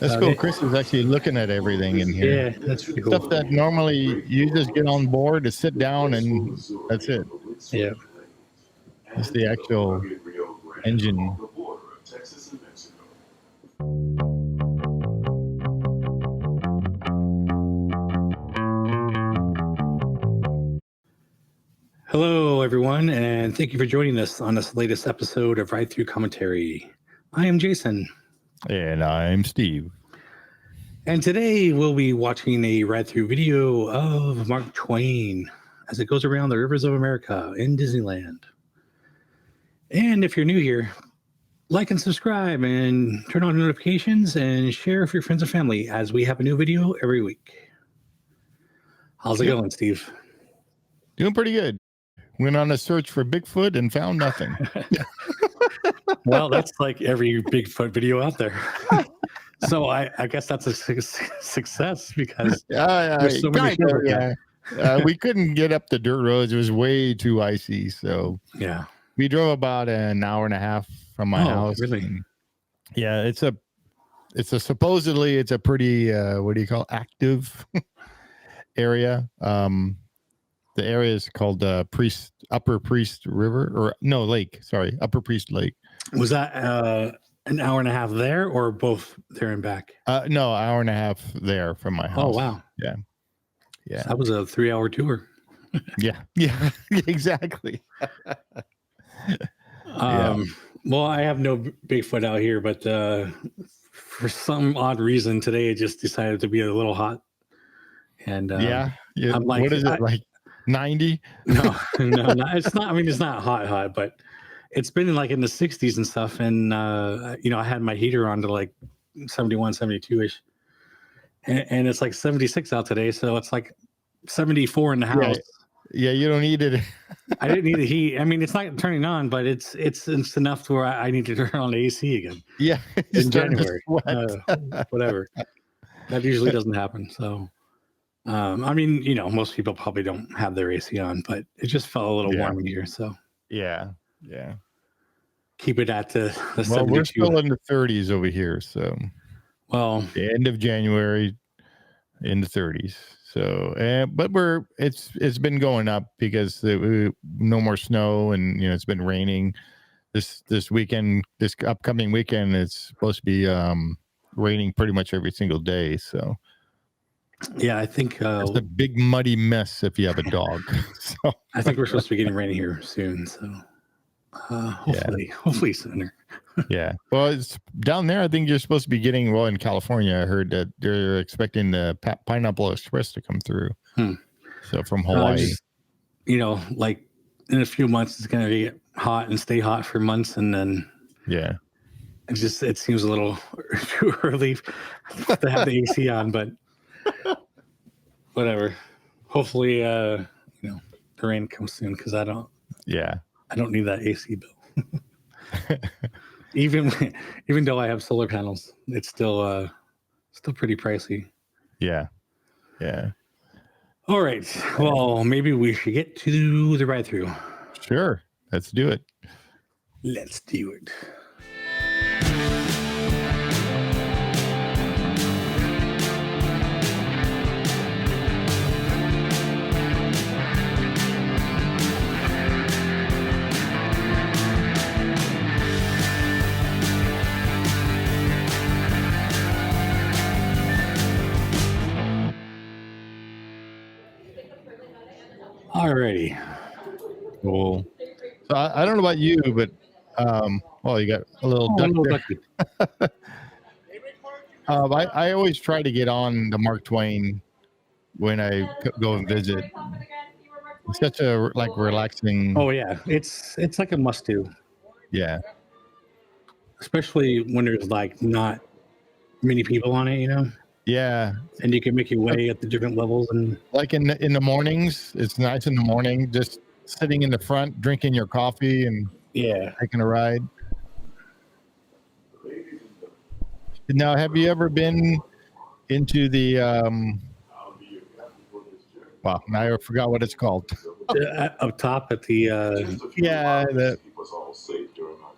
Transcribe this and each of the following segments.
That's cool. Chris is actually looking at everything in here. Yeah, that's pretty cool. Stuff that normally you just get on board to sit down and that's it. Yeah. It's the actual engine. Hello, everyone, and thank you for joining us on this latest episode of Ride Through Commentary. I am Jason. And I'm Steve. And today we'll be watching a ride-through video of Mark Twain as it goes around the rivers of America in Disneyland. And if you're new here, like and subscribe and turn on notifications and share with your friends and family as we have a new video every week. How's it going, Steve? Doing pretty good. Went on a search for Bigfoot and found nothing. Well, that's like every Bigfoot video out there. So I guess that's a success because there's so many shows. We couldn't get up the dirt roads. It was way too icy. So yeah, we drove about an hour and a half from my house. Really? Yeah, supposedly it's a pretty active area. The area is called Upper Priest River Upper Priest Lake. Was that an hour and a half there or both there and back? No, hour and a half there from my house. Oh, wow. Yeah. So that was a 3-hour tour. Yeah, exactly. Well, I have no Bigfoot out here, but for some odd reason today it just decided to be a little hot. And I'm like, what is it, like 90? No, it's not. I mean, it's not hot, but it's been like in the 60s and stuff. And I had my heater on to like 71, 72-ish. And it's like 76 out today, so it's like 74 in the house. Yeah, you don't need it. I didn't need the heat. I mean, it's not turning on, but it's enough to where I need to turn on the AC again. Yeah, in January, whatever. That usually doesn't happen. So, I mean, most people probably don't have their AC on, but it just felt a little warm in here. So, yeah. Keep it at the 72. We're still in the 30s over here, so. Well, the end of January in the 30s. So, but it's been going up because no more snow and it's been raining. This upcoming weekend, it's supposed to be raining pretty much every single day. So, yeah, I think it's a big muddy mess if you have a dog. So I think we're supposed to be getting rain here soon. So, hopefully sooner. Yeah. Well, it's down there. I think you're supposed to be getting, in California, I heard that they're expecting the Pineapple Express to come through. So from Hawaii. Like in a few months, it's going to get hot and stay hot for months. And then, it seems a little too early to have the AC on, but whatever. Hopefully, the rain comes soon because I don't need that AC bill. Even though I have solar panels, it's still pretty pricey. Yeah. All right. Well, maybe we should get to the ride through. Sure. Let's do it. Alrighty. Cool. So I don't know about you, but you got a little duck there. I always try to get on the Mark Twain when I go and visit. It's such a relaxing. Oh yeah, it's like a must do. Yeah. Especially when there's like not many people on it, Yeah, and you can make your way at the different levels, and like in the mornings, it's nice in the morning, just sitting in the front, drinking your coffee and taking a ride. Now, have you ever been into the now I forgot what it's called. Up top at the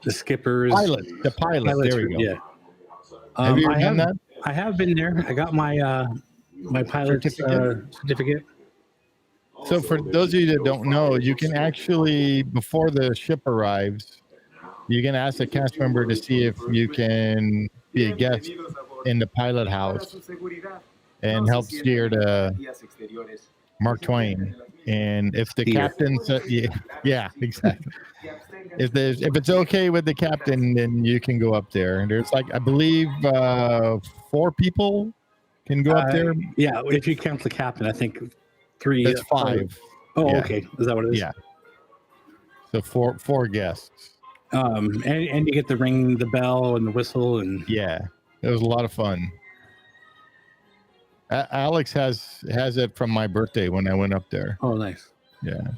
the skippers, the pilot. There we go. Yeah. Have you done that? I have been there. I got my my pilot's certificate. So for those of you that don't know, you can actually, before the ship arrives, you can ask a cast member to see if you can be a guest in the pilot house and help steer to Mark Twain. And if the captain said, yeah, exactly. If it's okay with the captain, then you can go up there. And there's like, I believe 4 people can go up there. Yeah, if you count the captain, I think 3. That's 5. Oh, yeah. Okay. Is that what it is? Yeah. So four guests. And you get to ring the bell and the whistle, and yeah, it was a lot of fun. Alex has it from my birthday when I went up there. Oh, nice. Yeah.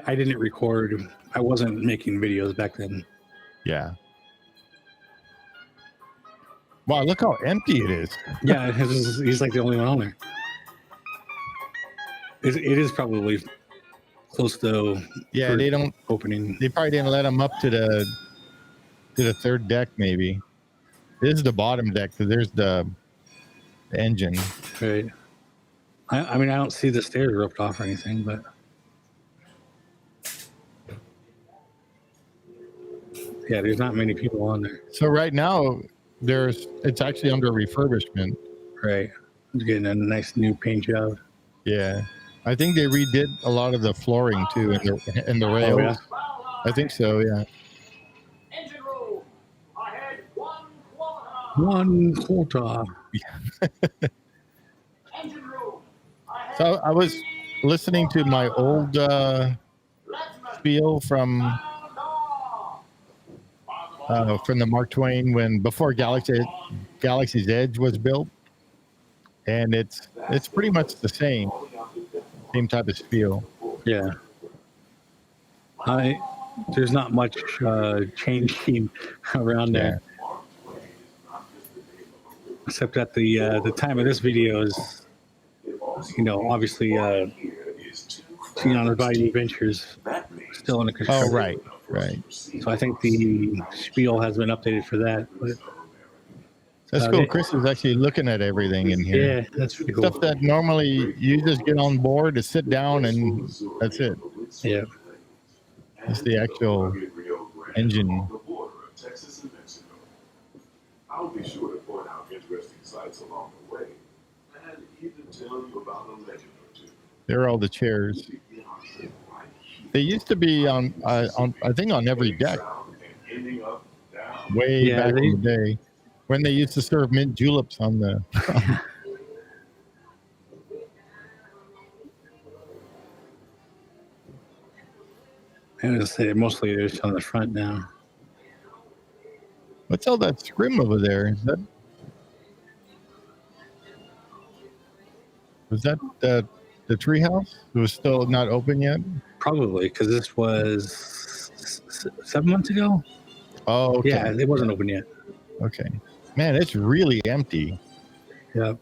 I didn't record. I wasn't making videos back then. Yeah. Wow, look how empty it is. Yeah, he's like the only one on there. It is probably close to they don't opening. They probably didn't let him up to the 3rd deck. Maybe this is the bottom deck because there's the engine. Right. I mean, I don't see the stairs roped off or anything, but yeah, there's not many people on there. So right now it's actually under refurbishment. Right. It's getting a nice new paint job. Yeah. I think they redid a lot of the flooring too in the rails. Oh, yeah. I think so, yeah. Engine room. Ahead 1 quarter. Engine room. Ahead. So I was listening to my old spiel from the Mark Twain before Galaxy's Edge was built, and it's pretty much the same type of spiel. Yeah. There's not much changing around there, except that the time of this video is, obviously, Xenon Body Adventures still in the construction. Oh, right. So I think the spiel has been updated for that. But that's cool. Chris is actually looking at everything in here. Yeah, that's pretty cool. Stuff that normally you just get on board to sit down and that's it. Yeah. It's the actual engine. I'll be sure to point out interesting sights along the way and even tell you about a legend or two. There are all the chairs. They used to be on I think on every deck. Way back in the day, when they used to serve mint juleps on the. I was gonna say mostly they're just on the front now. What's all that scrim over there? Was that the treehouse? It was still not open yet? Probably, because this was 7 months ago. Oh, okay. Yeah, it wasn't open yet. Okay. Man, it's really empty. Yeah.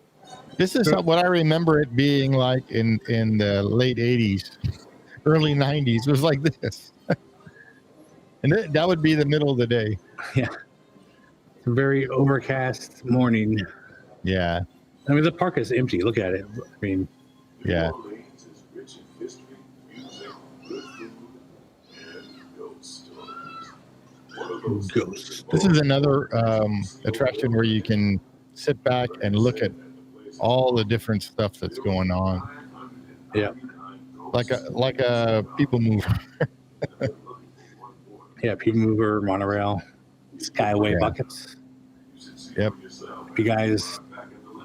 This is what I remember it being like in the late 80s, early 90s. It was like this. And that would be the middle of the day. Yeah. It's a very overcast morning. Yeah. I mean, the park is empty. Look at it. I mean, yeah. Ghosts. This is another attraction where you can sit back and look at all the different stuff that's going on. Yeah. Like a people mover. Yeah, people mover, monorail, skyway buckets. Yep. If you guys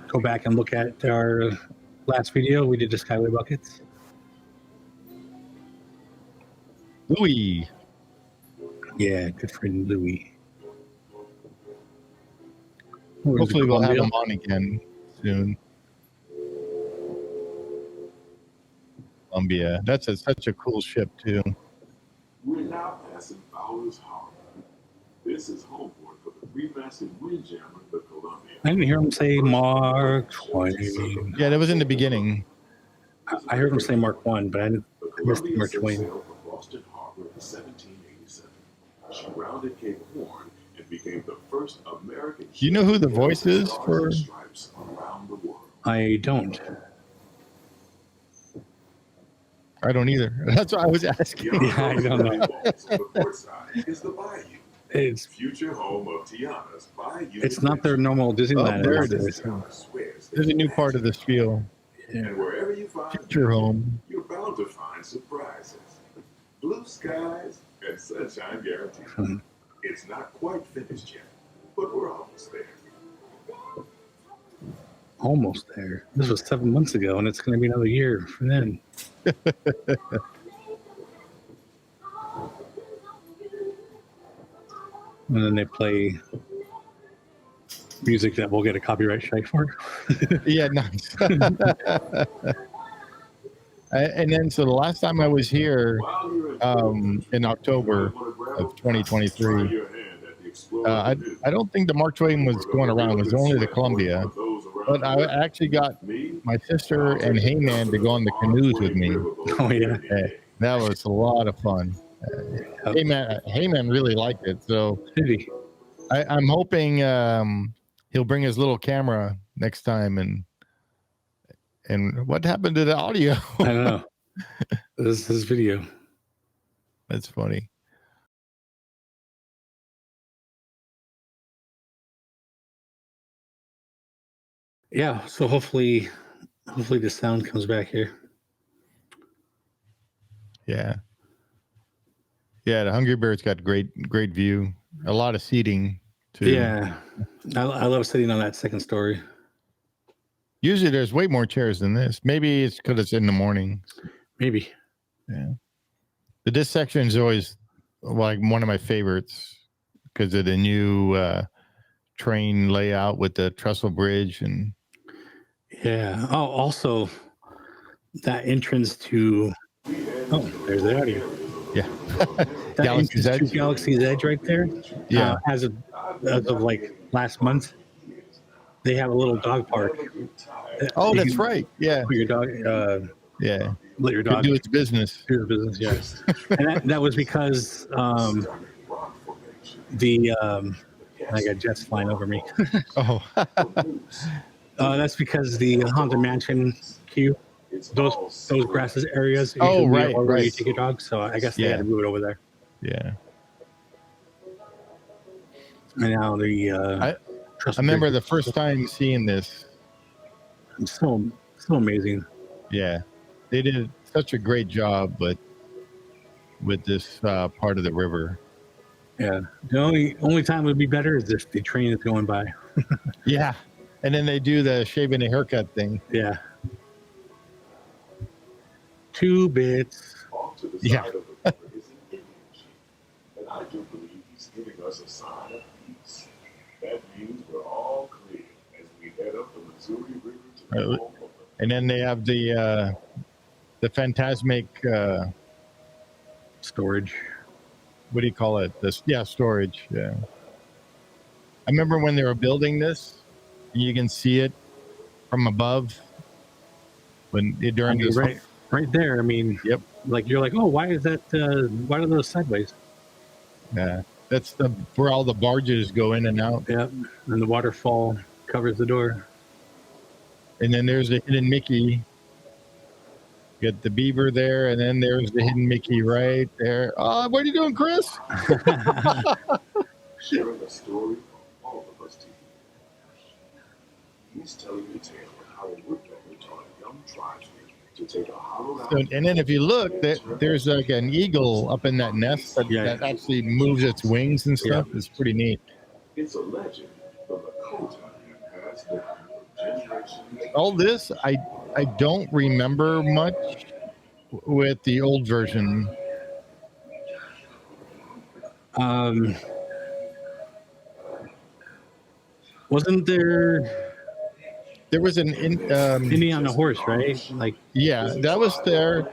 go back and look at our last video, we did the skyway buckets. Louis. Yeah, good friend Louis. Hopefully we'll have him on again soon. Columbia. That's such a cool ship too. We're now passing Fowler's Harbor. This is home port for the three-masted windjammer, the Columbia. I didn't hear him say Mark Twain. Yeah, that was in the beginning. I heard him say Mark 1, but I missed Mark Twain. Sailed from Boston Harbor in 1787. She rounded Cape Horn and became the first American. Do you know who the voice is for? Stripes around the world. I don't. I don't either. That's what I was asking. Yeah, I don't know. The court side is the Bayou. It's Future home of Tiana's Bayou. it's not their normal Disneyland. there is it it? is. There's a new part of the spiel. And wherever you find Future home. you're bound to find surprises. Blue skies and sunshine guaranteed. It's not quite finished yet, but we're almost there. Almost there. This was 7 months ago, and it's going to be another year for then. And then they play music that we'll get a copyright strike for. Yeah, nice. And then, so the last time I was here in October of 2023, I don't think the Mark Twain was going around. It was only the Columbia. But I actually got my sister and Heyman to go on the canoes with me. Oh, yeah. That was a lot of fun. Heyman really liked it. So I'm hoping he'll bring his little camera next time. And what happened to the audio? I don't know. This is video. That's funny. Yeah, so hopefully the sound comes back here. Yeah. Yeah, the Hungry Bear's got great view. A lot of seating too. Yeah. I love sitting on that second story. Usually there's way more chairs than this. Maybe it's because it's in the morning. Maybe. Yeah. But this section is always like one of my favorites because of the new train layout with the trestle bridge and Yeah. Oh, also that entrance to there's the audio. yeah. That Galaxy's entrance to Edge. Galaxy's Edge right there. Yeah. As of like last month, they have a little dog park. Oh, You that's can right. Yeah. Put your dog. Yeah. Let your Could dog do its business. do the business. Yes. And that was because I got jets flying over me. Oh. That's because the Haunted Mansion queue, those grasses areas. Oh, right, where right. you take your dog. So I guess they had to move it over there. Yeah. And now I remember the first time seeing this. It's so amazing. Yeah. They did such a great job with this part of the river. Yeah. The only time it would be better is if the train is going by. Yeah. And then they do the shaving a haircut thing. Yeah. 2 bits. Off to the Yeah. side of the river is an image. And I do believe he's giving us a sign of peace. That means we're all clear as we head up the Missouri River to the home of the And then they have the phantasmic Storage. what do you call it? Storage. Yeah. I remember when they were building this, and you can see it from above during this. Right there. I mean, Yep. Like you're like, oh, why is that? Why are those sideways? Yeah, that's where all the barges go in and out. Yeah, and the waterfall covers the door. And then there's the hidden Mickey. You got the beaver there, and then there's the hidden Mickey right there. Oh, what are you doing, Chris? sharing a story for all of us to hear. He's telling the tale of how a woodpecker taught young tribesmen to take a hollowed out. And then if you look, there's like an eagle up in that nest that actually moves its wings and stuff. Yeah. It's pretty neat. It's a legend from the culture passed down from generation to all this, I don't remember much with the old version. Wasn't there? There was an Indian on a horse, right? Like, yeah, that was there,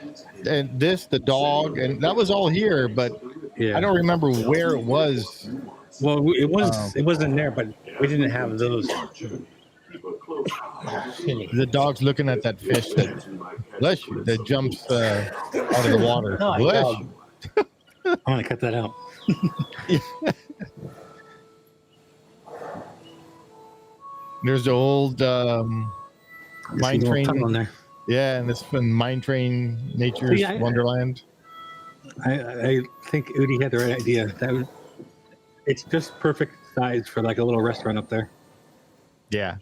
and the dog, and that was all here. But yeah, I don't remember where it was. Well, it wasn't there, but we didn't have those. The dog's looking at that fish that jumps out of the water. Oh, Bless you. I'm gonna cut that out. There's the old mine train. Tunnel in there. Yeah, and it's from Mine Train Nature's Wonderland. I think Udi had the right idea. It's just perfect size for like a little restaurant up there. Yeah.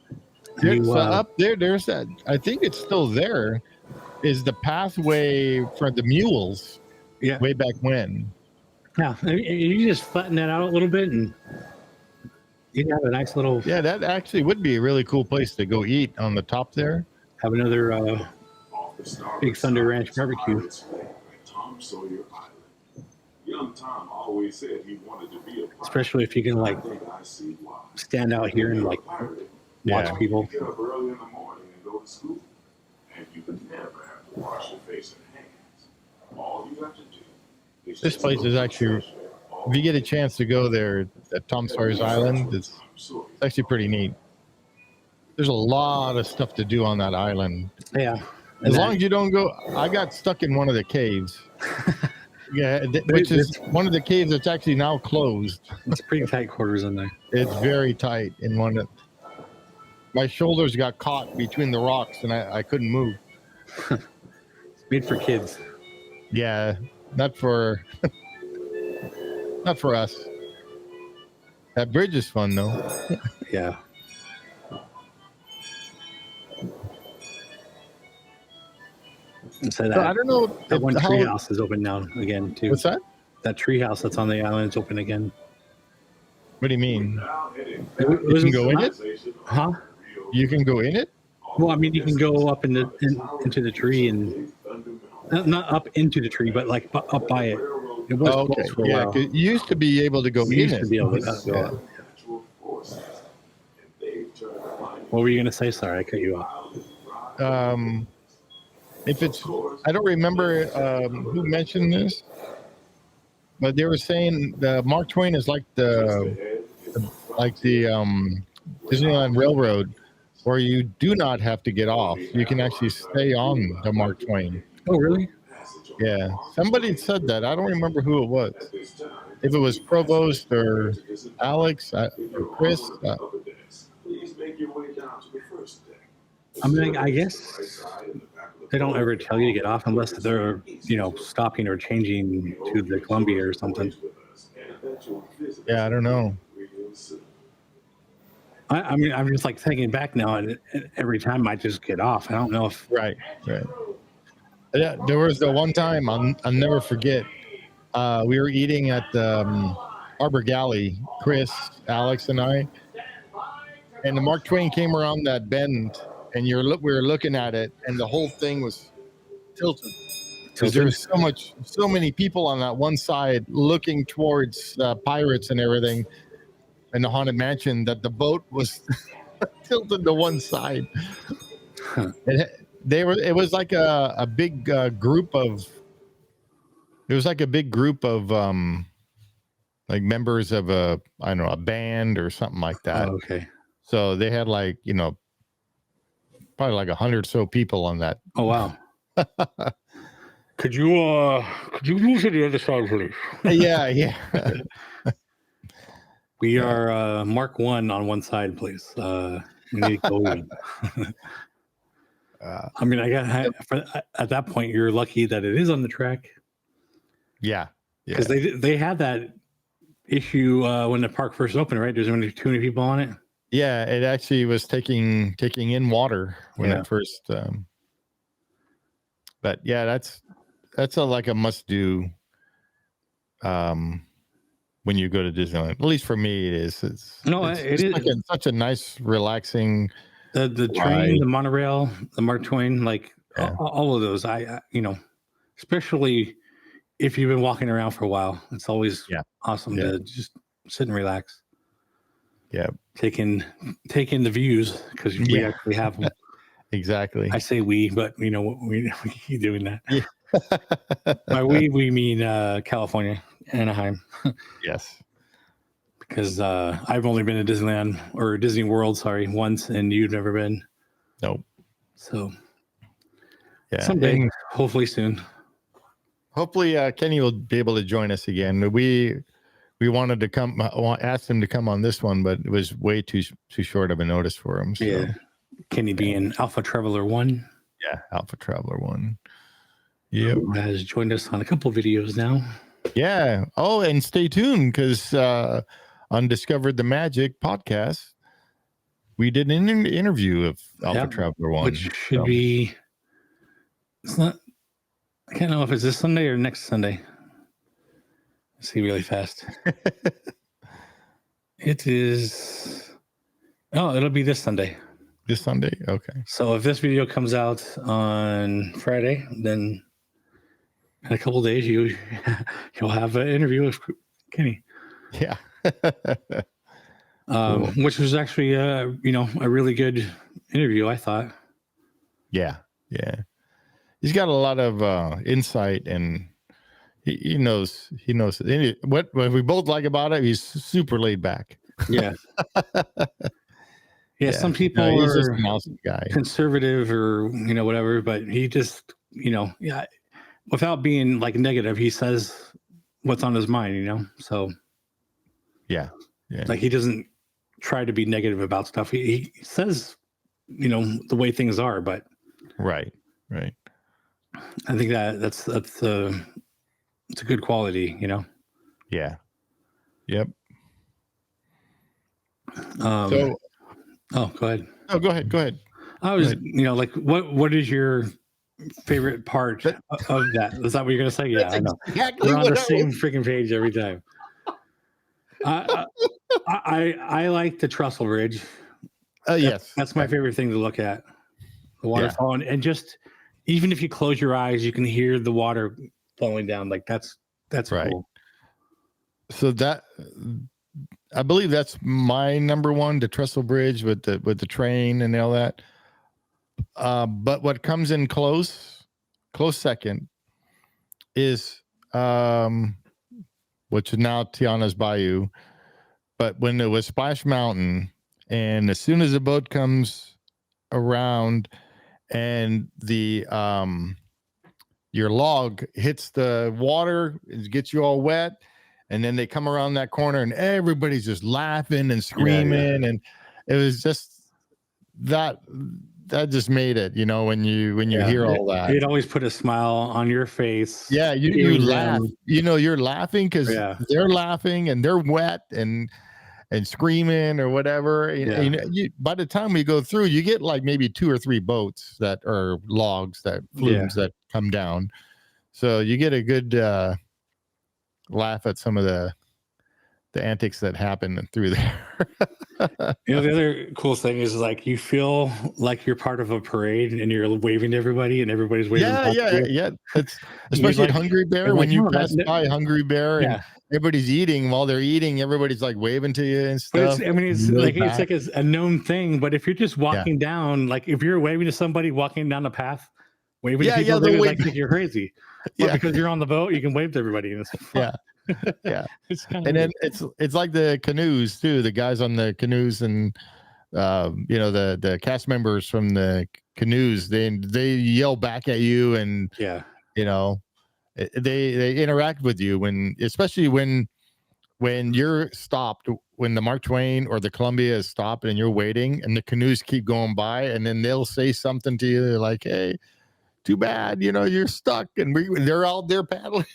So up there's that. I think it's still there. Is the pathway for the mules? Yeah. Way back when. Yeah, you just flatten that out a little bit, and you have a nice little. Yeah, that actually would be a really cool place to go eat on the top there. Have another Big Thunder Ranch barbecue. Tom Sawyer Island. Young Tom always said he wanted to be a pirate. Especially if you can like stand out here and like watch people. Get up early in the morning and go to school, and you would never have to wash your face and hands. All you have to do is this place is actually, if you get a chance to go there at Tom Sawyer's Island, it's actually pretty neat. There's a lot of stuff to do on that island. Yeah. As long as you don't go, I got stuck in one of the caves. Yeah, which is one of the caves that's actually now closed. It's pretty tight quarters in there. It's very tight in one that my shoulders got caught between the rocks and I couldn't move. It's made for kids. Yeah, not for us. That bridge is fun though. Yeah. So I don't know. That one treehouse is open now again too. What's that? That treehouse that's on the island is open again. What do you mean? You You can go in it? Huh? You can go in it? Well, I mean, you can go up into the tree and not up into the tree, but like up by it. It was closed for a while. You used to be able to go You in used it. to be able to go. What were you gonna say? Sorry, I cut you off. If it's, I don't remember who mentioned this, but they were saying Mark Twain is like the Disneyland Railroad, where you do not have to get off. You can actually stay on the Mark Twain. Oh, really? Yeah, somebody said that. I don't remember who it was. If it was Provost or Alex or Chris. Please make your way down to the first deck. I mean, I guess they don't ever tell you to get off unless they're, stopping or changing to the Columbia or something. Yeah, I don't know. I mean, I'm just like thinking back now, and every time I just get off. I don't know if Right. Yeah, there was the one time I'll never forget. We were eating at the Arbor Galley, Chris, Alex, and I, and the Mark Twain came around that bend, and we were looking at it, and the whole thing was tilted because there was so many people on that one side looking towards pirates and everything, and the Haunted Mansion, that the boat was tilted to one side. Huh. It was like a big group of. It was like a big group of like members of a band or something like that. Oh, okay. So they had like probably like 100 so people on that. Oh wow. Could you move to the other side, please? Yeah. We are Mark 1 on one side, please. We need to go even. I mean, at that point, you're lucky that it is on the track. Yeah. Because they had that issue when the park first opened, right? There's only too many people on it. Yeah, it actually was taking in water when it first. But yeah, that's like a must do. When you go to Disneyland, at least for me, it is. It's like such a nice, relaxing. The train, the monorail, the Mark Twain, all of those. I especially if you've been walking around for a while, it's always awesome to just sit and relax. Yeah, taking the views because we actually have them. Exactly. I say we, but we keep doing that. Yeah. By we mean California, Anaheim. Yes. Because I've only been to Disneyland or Disney World, once, and you've never been. Nope. So someday, hopefully soon. Hopefully Kenny will be able to join us again. We we wanted to come, asked him to come on this one, but it was way too short of a notice for him. So. Yeah. Kenny being Alpha Traveler 1. Yeah, Alpha Traveler 1. Yep. Who has joined us on a couple videos now. Yeah. Oh, and stay tuned because on Discovered the Magic podcast, we did an interview of Alpha Traveler 1. Which should be, it's not, I can't know if it's this Sunday or next Sunday. Let's see really fast. It is, it'll be this Sunday. This Sunday? Okay. So if this video comes out on Friday, then in a couple of days, you'll have an interview with Kenny. Yeah. Cool. Which was actually, a really good interview, I thought. Yeah. Yeah. He's got a lot of insight, and he knows what we both like about it. He's super laid back. Yeah. Yeah, some people he's are just an awesome guy. Conservative or whatever, but he just without being like negative, he says what's on his mind, so yeah, like he doesn't try to be negative about stuff. He says the way things are, but right. I think that's it's a good quality. Yeah. Yep. Go ahead. Oh, go ahead. I was, like, what is your favorite part of that? Is that what you're gonna say? Yeah, I know. Exactly. We're on the same freaking page every time. I like the trestle bridge. Yes, that's my favorite thing to look at. The waterfall, and just even if you close your eyes, you can hear the water flowing down. Like that's right. Cool. So that. I believe that's my number one, the trestle bridge with the train and all that. But what comes in close second is which is now Tiana's Bayou. But when it was Splash Mountain, and as soon as the boat comes around and the your log hits the water, it gets you all wet. And then they come around that corner and everybody's just laughing and screaming. Yeah. And it was just that just made it, when you hear all that. It always put a smile on your face. Yeah, you laugh. You're laughing because they're laughing and they're wet and screaming or whatever. By the time we go through, you get like maybe 2 or 3 boats that are logs, that flumes that come down. So you get a good laugh at some of the antics that happen through there. The other cool thing is like you feel like you're part of a parade and you're waving to everybody and everybody's waving. Yeah. It's especially at Hungry Bear when you pass by Hungry Bear and everybody's eating. While they're eating, everybody's like waving to you and stuff. But it's like a known thing. But if you're just walking down, like if you're waving to somebody walking down the path, waving to people, they like think you're crazy. But because you're on the boat, you can wave to everybody. And it's fun. It's kind of and then it's like the canoes too. The guys on the canoes and the cast members from the canoes, they yell back at you and they interact with you especially when you're stopped, when the Mark Twain or the Columbia is stopped and you're waiting and the canoes keep going by, and then they'll say something to you. They're like, hey, too bad, you're stuck, and they're out there paddling.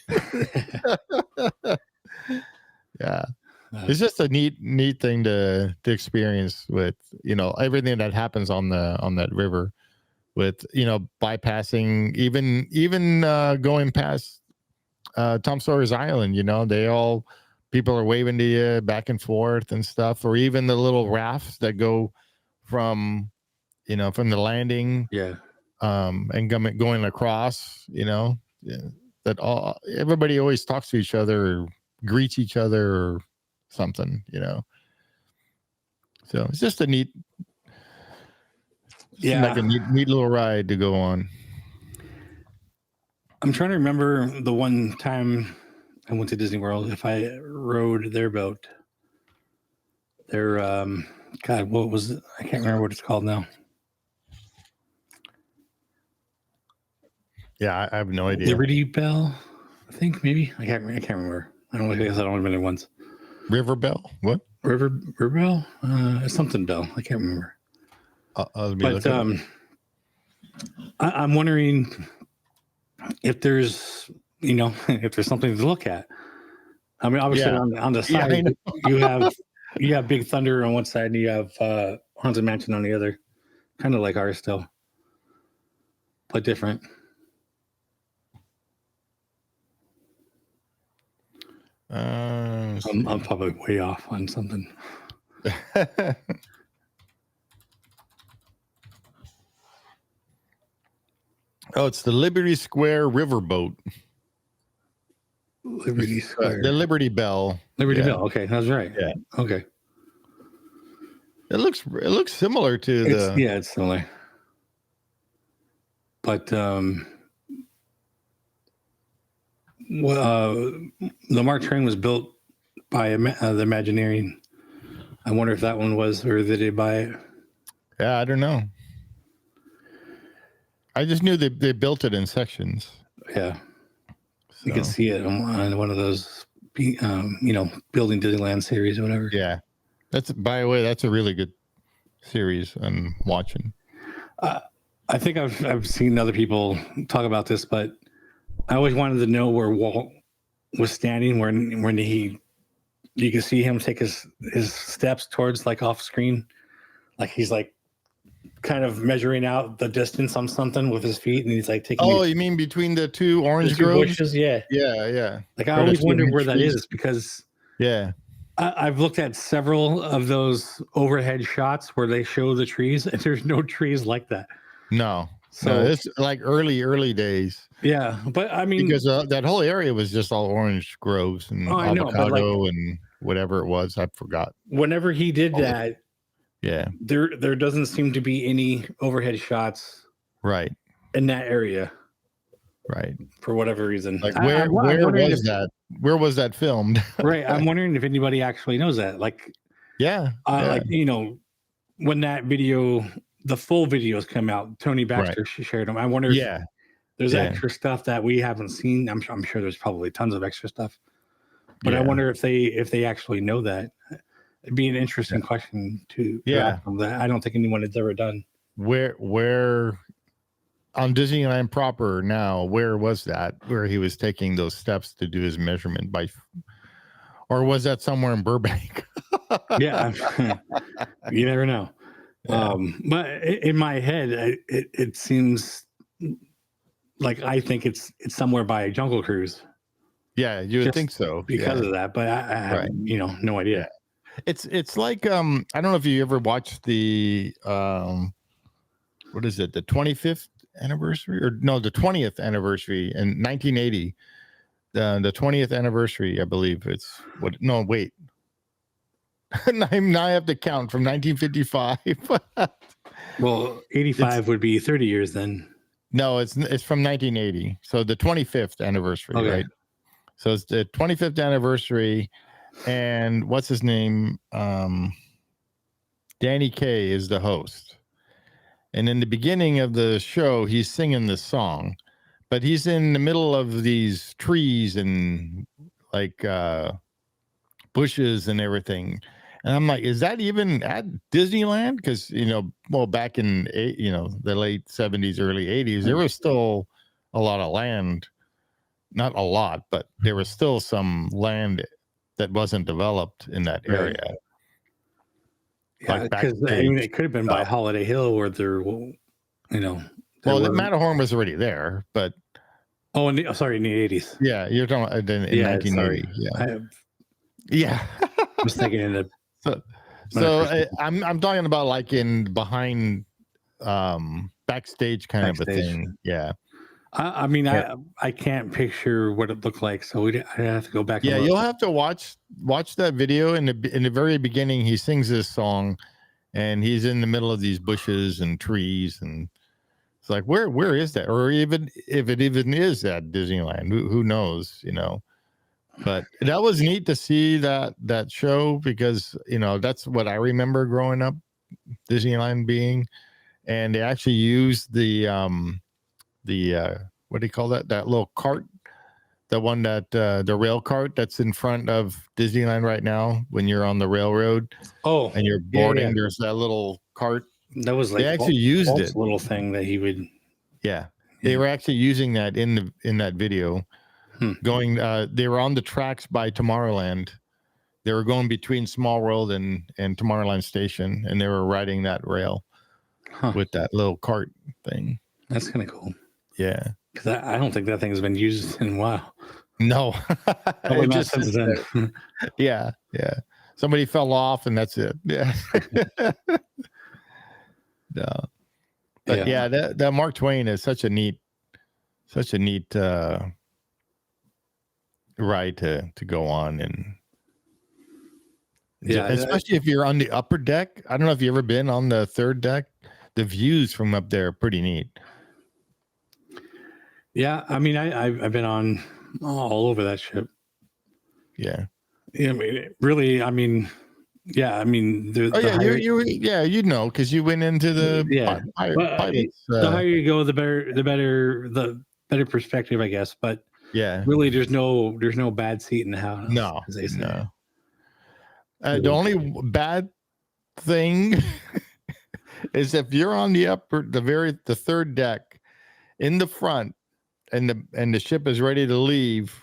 Yeah, it's just a neat thing to experience with everything that happens on that river, with bypassing even going past Tom Sawyer's Island. People are waving to you back and forth and stuff, or even the little rafts that go from the landing. And going across, that everybody always talks to each other or greets each other or something, So it's just a neat, like a neat little ride to go on. I'm trying to remember the one time I went to Disney World, if I rode their boat. Their God, what was it? I can't remember what it's called now. Yeah, I have no idea. Liberty Bell, I think maybe. I can't remember. I guess I don't have been there once. River Bell? What? Riverbell? Something Bell. I can't remember. But I'm wondering if there's, if there's something to look at. I mean, obviously on the side, you have Big Thunder on one side and you have Haunted Mansion on the other. Kind of like ours still, but different. I'm probably way off on something. Oh, it's the Liberty Square Riverboat. Liberty Square. The Liberty Bell. Liberty Bell. Okay, that's right. Yeah. Okay. It looks similar to it's similar. But the Mark Twain was built by the Imagineering. I wonder if that one was, or did they buy it? Yeah, I don't know. I just knew they built it in sections. Yeah. So. You can see it on one of those, Building Disneyland series or whatever. Yeah. By the way, that's a really good series I'm watching. I think I've seen other people talk about this, but I always wanted to know where Walt was standing, when you can see him take his steps towards, like, off screen, like he's like kind of measuring out the distance on something with his feet, and he's like taking. Oh, you mean between the two orange groves? Bushes? Yeah. Like, I always wondered where that is, because I've looked at several of those overhead shots where they show the trees, and there's no trees like that. No. So it's like early days. Yeah, but I mean, because that whole area was just all orange groves and avocado and whatever it was, I forgot. Whenever he did that, there doesn't seem to be any overhead shots, right, in that area, right, for whatever reason. Like where was that? Where was that filmed? Right, I'm wondering if anybody actually knows that. Like, like when that video. The full videos come out. Tony Baxter, she shared them. I wonder if there's extra stuff that we haven't seen. I'm sure there's probably tons of extra stuff, but I wonder if they actually know that. It'd be an interesting question to ask them that I don't think anyone has ever done. Where on Disneyland proper now? Where was that? Where he was taking those steps to do his measurement or was that somewhere in Burbank? You never know. But in my head, it seems like I think it's somewhere by Jungle Cruise. Yeah, you would think so because of that, but I have no idea. It's like I don't know if you ever watched the what is it, the 25th anniversary or no, the 20th anniversary in 1980. The 20th anniversary, I believe it's wait. Now I have to count from 1955. Well, 85 would be 30 years then. No, it's from 1980. So the 25th anniversary, right? So it's the 25th anniversary, and what's his name? Danny Kaye is the host. And in the beginning of the show, he's singing this song, but he's in the middle of these trees and like bushes and everything. And I'm like, is that even at Disneyland? Because, back in, the late 70s, early 80s, there was still a lot of land. Not a lot, but there was still some land that wasn't developed in that area. Yeah, because it could have been by Holiday Hill where the Matterhorn was already there, but. In the 80s. Yeah, you're talking about in 1980. Yeah. I was thinking in the. So I'm talking about like in behind backstage kind of a thing. Yeah. I mean, I can't picture what it looked like, so I have to go back. Yeah, you'll have to watch that video. In the very beginning, he sings this song, and he's in the middle of these bushes and trees, and it's like, where is that? Or even if it even is at Disneyland, who knows? But that was neat to see that show because that's what I remember growing up, Disneyland being, and they actually used the what do you call that little cart The one that the rail cart that's in front of Disneyland right now when you're on the railroad and you're boarding, there's that little cart. That was like they actually used Walt's it. little thing that he would. Yeah. They were actually using that in that video. Going they were on the tracks by Tomorrowland. They were going between Small World and Tomorrowland Station, and they were riding that rail with that little cart thing. That's kind of cool. Yeah. Because I don't think that thing has been used in a while. No. Probably not since then. Yeah. Somebody fell off and that's it. Yeah. No. But yeah, that Mark Twain is such a neat ride to go on. And especially if you're on the upper deck. I don't know if you've ever been on the third deck. The views from up there are pretty neat. Yeah, I mean, I've been on all over that ship. Yeah. I mean, really, I mean, yeah, I mean, you know, because you went into the pilots. The higher you go, the better perspective, I guess. But yeah, really, there's no bad seat in the house. No, as they say. No. The only bad thing is if you're on the third deck in the front, and the ship is ready to leave,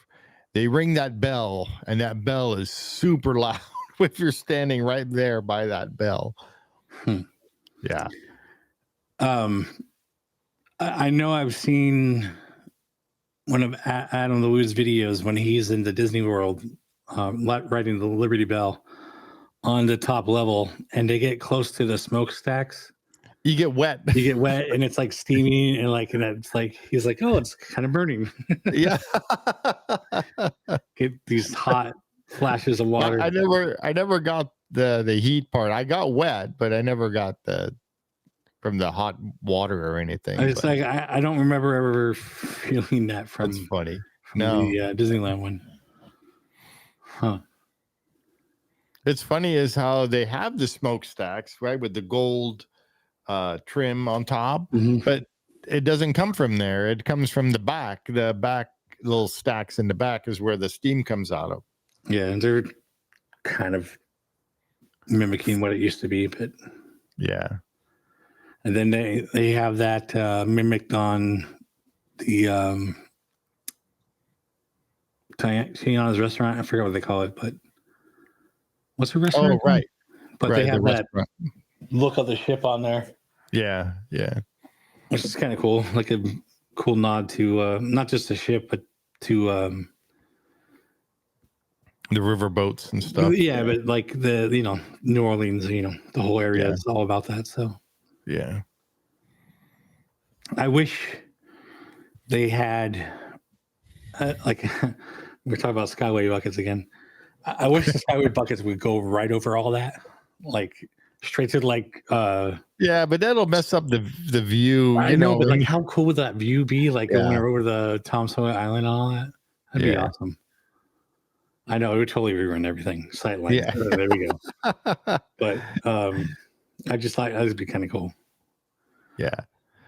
they ring that bell, and that bell is super loud if you're standing right there by that bell. Yeah. I know I've seen one of Adam LeWoo's videos when he's in the Disney World, riding the Liberty Bell on the top level, and they get close to the smokestacks. You get wet. And it's like steaming, and it's like he's like, oh, it's kind of burning. Yeah. Get these hot flashes of water. I never got the heat part. I got wet, but I never got from the hot water or anything. It's like I don't remember ever feeling that from. That's funny. From the Disneyland one. Huh. It's funny is how they have the smokestacks, right, with the gold trim on top, but it doesn't come from there. It comes from the back. The back little stacks in the back is where the steam comes out of. Yeah, and they're kind of mimicking what it used to be, but yeah. And then they have that mimicked on the Tiana's restaurant. I forget what they call it, but what's the restaurant? Oh, right. But they have that look of the ship on there. Yeah, yeah. Which is kind of cool, like a cool nod to not just the ship, but to the river boats and stuff. Yeah, but like the New Orleans, the whole area is all about that. So yeah, I wish they had like we're talking about Skyway buckets again. I wish the Skyway buckets would go right over all that, like straight to yeah, but that'll mess up the view. I know, but like how cool would that view be? Like going over the Tom Sawyer Island and all that. That'd be awesome. I know it would totally ruin everything. Sightline. Yeah. There we go. But I just thought that would be kind of cool. Yeah.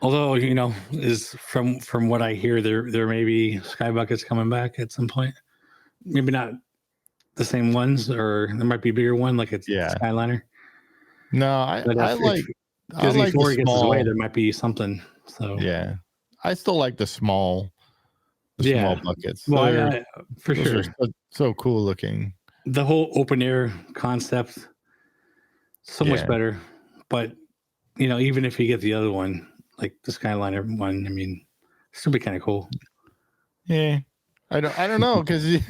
Although, is from what I hear, there may be sky buckets coming back at some point. Maybe not the same ones, or there might be a bigger one, like it's Skyliner. No, I like before he gets his way, there might be something. So yeah, I still like the small buckets. Well, for sure, so cool looking. The whole open air concept, so much better. But even if you get the other one, like the Skyliner one, I mean, still be kind of cool. Yeah, I don't know, because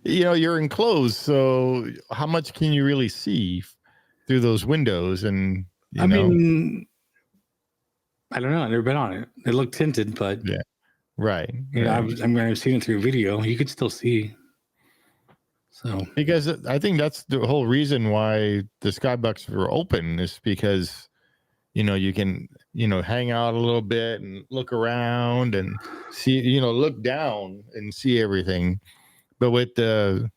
you're enclosed, so how much can you really see through those windows? And I mean, I don't know. I've never been on it. It looked tinted, but yeah, right. I've seen it through video. You could still see. So because I think that's the whole reason why the skybucks were open, is because you can hang out a little bit and look around and see, look down and see everything. But with the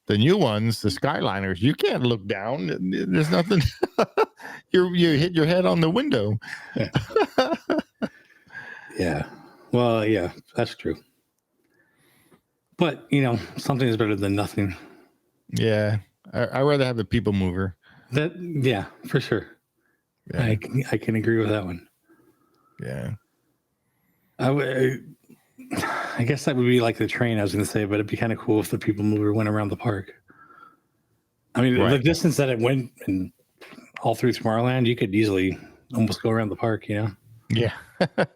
new ones, the Skyliners, you can't look down. There's nothing. you hit your head on the window. Yeah. Well, yeah, that's true. But something is better than nothing. Yeah, I'd rather have the people mover. Yeah, for sure. Yeah. I can agree with that one. Yeah. I guess that would be like the train I was going to say, but it'd be kind of cool if the people mover went around the park. I mean, the distance that it went and all through Tomorrowland, you could easily almost go around the park, Yeah. But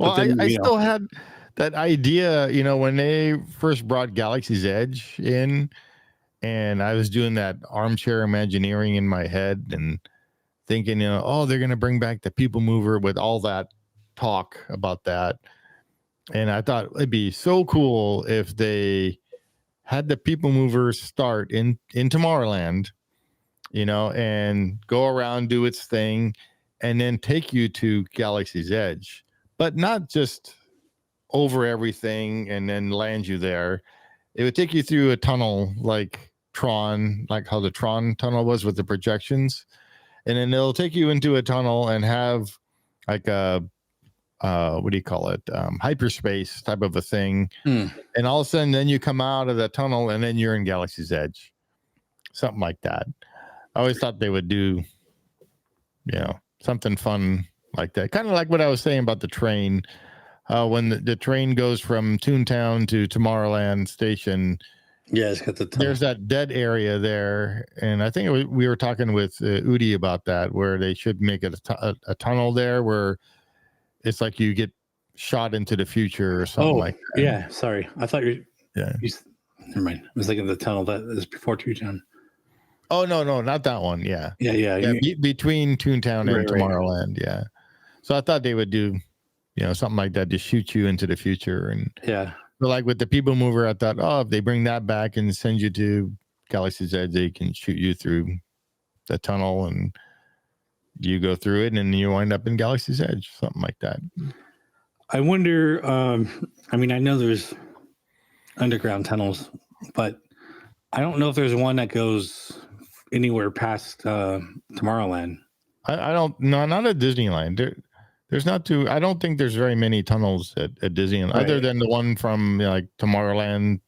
Well, then, I still had that idea, when they first brought Galaxy's Edge in, and I was doing that armchair imagineering in my head and thinking, they're going to bring back the people mover with all that talk about that. And I thought it'd be so cool if they had the people mover start in Tomorrowland, and go around, do its thing, and then take you to Galaxy's Edge, but not just over everything and then land you there. It would take you through a tunnel like Tron, like how the Tron tunnel was with the projections. And then they'll take you into a tunnel and have like a, what do you call it? Hyperspace type of a thing. And all of a sudden, then you come out of the tunnel and then you're in Galaxy's Edge. Something like that. I always thought they would do, something fun like that. Kind of like what I was saying about the train. When the train goes from Toontown to Tomorrowland Station. Yeah, it's got the tunnel. There's that dead area there. And I think we were talking with Udi about that, where they should make it a tunnel there where it's like you get shot into the future or something like that. Yeah, sorry. I thought yeah. Never mind. I was thinking of the tunnel that is before Toontown. Oh, no, not that one. Yeah. Yeah. Between Toontown and Tomorrowland. Right. Yeah. So I thought they would do, something like that to shoot you into the future. And yeah. But like with the people mover, I thought, if they bring that back and send you to Galaxy's Edge, they can shoot you through the tunnel and you go through it and then you wind up in Galaxy's Edge, something like that. I wonder, I know there's underground tunnels, but I don't know if there's one that goes anywhere past Tomorrowland. I don't, no, not at Disneyland. There's not too, I don't think there's very many tunnels at Disneyland, other than the one from like Tomorrowland.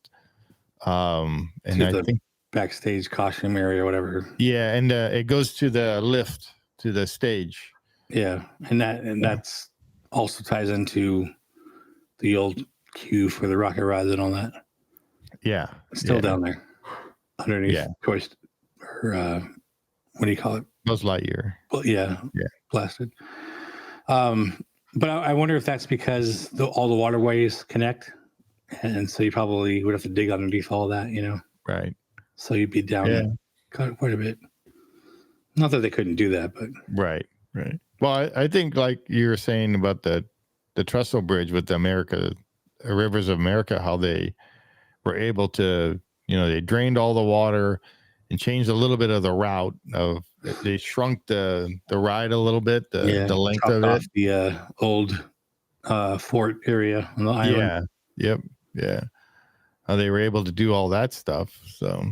And I think backstage costume area or whatever. Yeah. And it goes to the lift to the stage. Yeah. And that's also ties into the old queue for the rocket rides and all that. Yeah. Still down there underneath Toy or what do you call it? Buzz Lightyear. Well, yeah. Blasted. But I wonder if that's because all the waterways connect, and so you probably would have to dig underneath all that, Right. So you'd be down quite a bit. Not that they couldn't do that, but right. Well, I think like you were saying about the trestle bridge with the Rivers of America, how they were able to, they drained all the water and changed a little bit of the route of. They shrunk the ride a little bit, the length of it. The old fort area on the island. Yeah. They were able to do all that stuff. So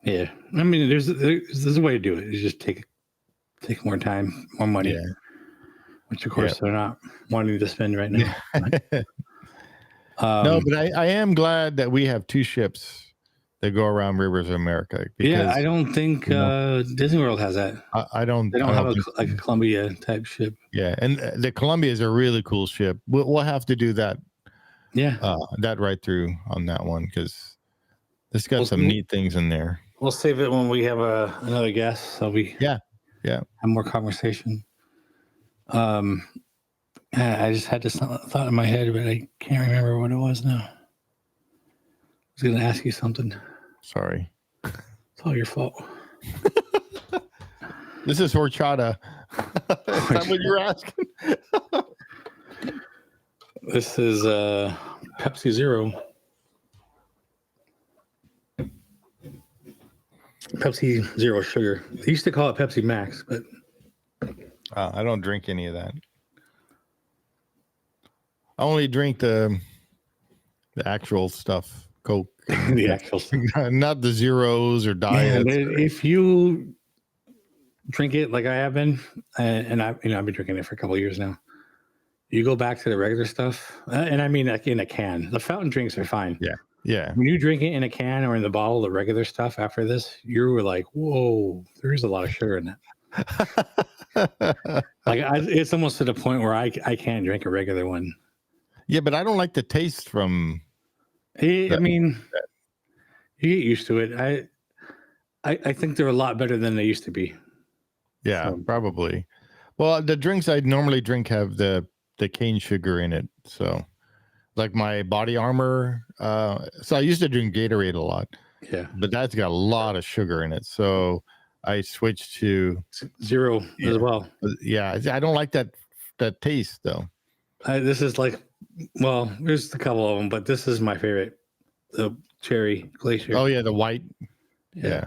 yeah, there's a way to do it. You just take more time, more money, which of course they're not wanting to spend right now. No, but I am glad that we have two ships that go around Rivers of America. Because, I don't think Disney World has that. I don't. They don't have a Columbia type ship. Yeah, and the Columbia is a really cool ship. We'll have to do that. Yeah, that right through on that one because it's got some neat things in there. We'll save it when we have another guest. So we have more conversation. I just had this thought in my head, but I can't remember what it was now. I was going to ask you something. Sorry. It's all your fault. This is horchata. Is that what you're asking? This is Pepsi Zero. Pepsi Zero sugar. They used to call it Pepsi Max, but I don't drink any of that. I only drink the actual stuff. Coke. The actual stuff. Not the zeros or diets. If you drink it like I have been, and I've been drinking it for a couple of years now, you go back to the regular stuff, and I mean like in a can. The fountain drinks are fine. Yeah. Yeah. When you drink it in a can or in the bottle, the regular stuff after this, you were like, whoa, there's a lot of sugar in that. Like it's almost to the point where I can't drink a regular one. Yeah, but I don't like the taste from. I mean, you get used to it. I think they're a lot better than they used to be. Yeah, probably. Well, the drinks I normally drink have the cane sugar in it. So, like my Body Armor. So I used to drink Gatorade a lot. Yeah, but that's got a lot of sugar in it. So I switched to Zero as well. Yeah, I don't like that taste though. This is like, well, there's a couple of them, but this is my favorite. The cherry glacier. Oh yeah, the white. Yeah.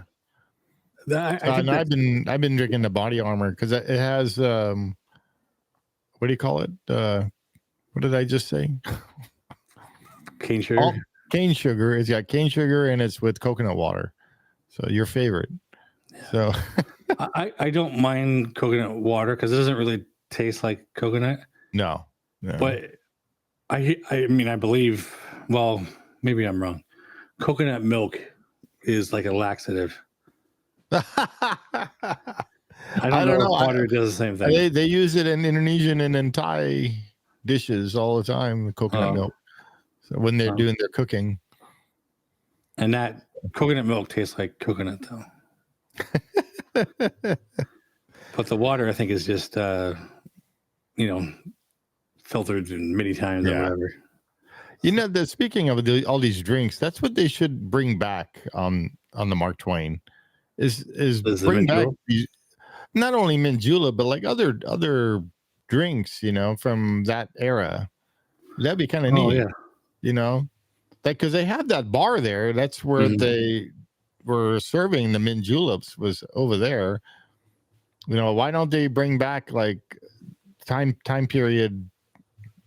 I've been drinking the Body Armor because it has what do you call it? What did I just say? Cane sugar. Cane sugar. It's got cane sugar and it's with coconut water. So your favorite. Yeah. So I don't mind coconut water because it doesn't really taste like coconut. No. But I mean I believe, well, maybe I'm wrong. Coconut milk is like a laxative. I don't know. Water does the same thing. They use it in Indonesian and in Thai dishes all the time. The coconut milk. So when they're doing their cooking, and that coconut milk tastes like coconut though. But the water, I think, is just filtered many times or whatever. Speaking of all these drinks, that's what they should bring back on the Mark Twain. Is bring back these, not only mint julep, but like other drinks, from that era. That'd be kind of neat. Yeah. Because they had that bar there. That's where they were serving the mint juleps, was over there. Why don't they bring back like time period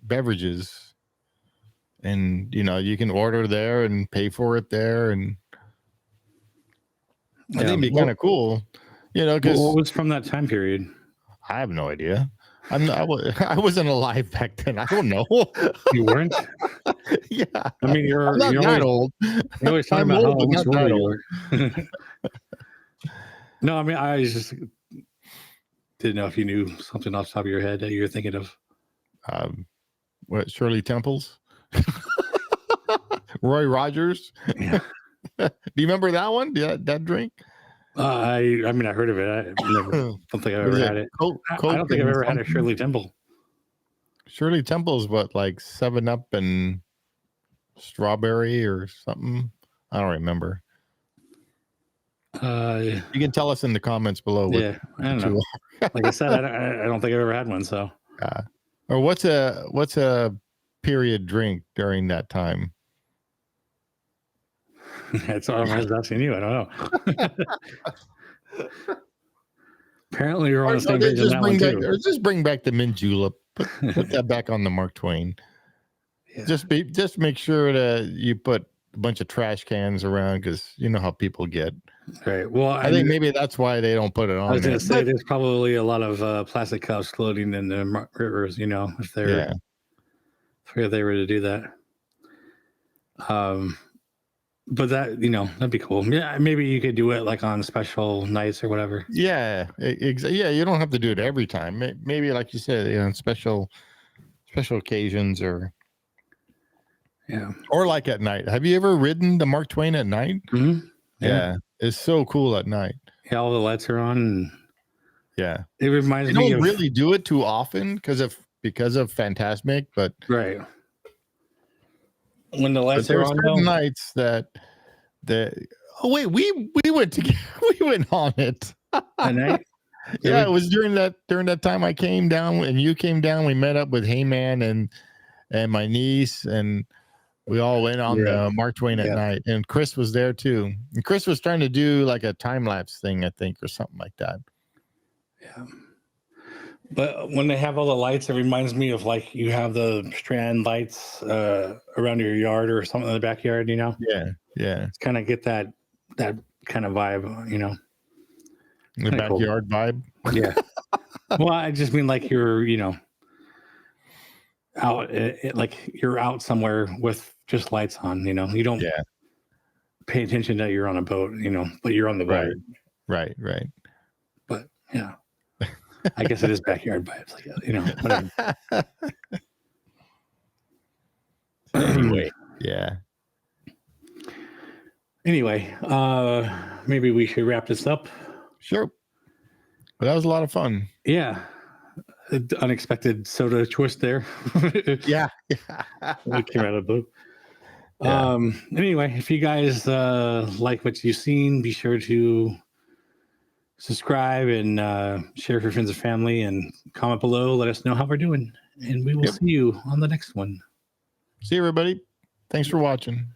beverages, and you can order there and pay for it there, and I think it'd be kind of cool, because what was from that time period? I have no idea. I wasn't alive back then. I don't know. You weren't? Yeah. I mean, you're not that old. You're always talking about how much older you were. No, I mean, I just didn't know if you knew something off the top of your head that you were thinking of. What, Shirley Temples? Roy Rogers? Yeah. Do you remember that one? That drink? I mean, I heard of it. I don't think I've ever had it. I don't think I've ever had a Shirley Temple. Shirley Temple's what, like 7-Up and strawberry or something? I don't remember. You can tell us in the comments below. Yeah, I don't know. Like I said, I don't think I've ever had one. So, or what's a period drink during that time? That's all I was asking you. I don't know. Apparently, you're on the same page on that one too. Or just bring back the mint julep. Put that back on the Mark Twain. Yeah. Just make sure that you put a bunch of trash cans around, because you know how people get. Right. Well, I think maybe that's why they don't put it on. I was going to say there's probably a lot of plastic cups floating in the rivers. If they were to do that. But that, that'd be cool. Yeah, maybe you could do it like on special nights or whatever. Yeah, yeah. You don't have to do it every time. Maybe, like you said, special occasions, or like at night. Have you ever ridden the Mark Twain at night? Mm-hmm. Yeah, it's so cool at night. Yeah, all the lights are on. And yeah, it reminds me. Don't really do it too often because of Fantasmic, but right. When the lights are on, nights that oh wait, we went on it at night. Yeah, it was during that time I came down and you came down. We met up with Heyman and my niece, and we all went on the Mark Twain at night. And Chris was there too. And Chris was trying to do like a time lapse thing, I think, or something like that. Yeah. But when they have all the lights, it reminds me of like you have the strand lights around your yard or something in the backyard, Yeah. It's kind of get that kind of vibe, The backyard vibe. Yeah. Well, I just mean like you're, out, like you're out somewhere with just lights on. You don't pay attention that you're on a boat. But you're on the water. Right. But yeah, I guess it is backyard vibes. Whatever. Anyway, yeah. Anyway, maybe we should wrap this up. Sure. But that was a lot of fun. Yeah. Unexpected soda twist there. Yeah. It came out of the blue. Yeah. Anyway, if you guys like what you've seen, be sure to subscribe and share with your friends and family, and comment below. Let us know how we're doing. And we will see you on the next one. See you, everybody. Thanks for watching.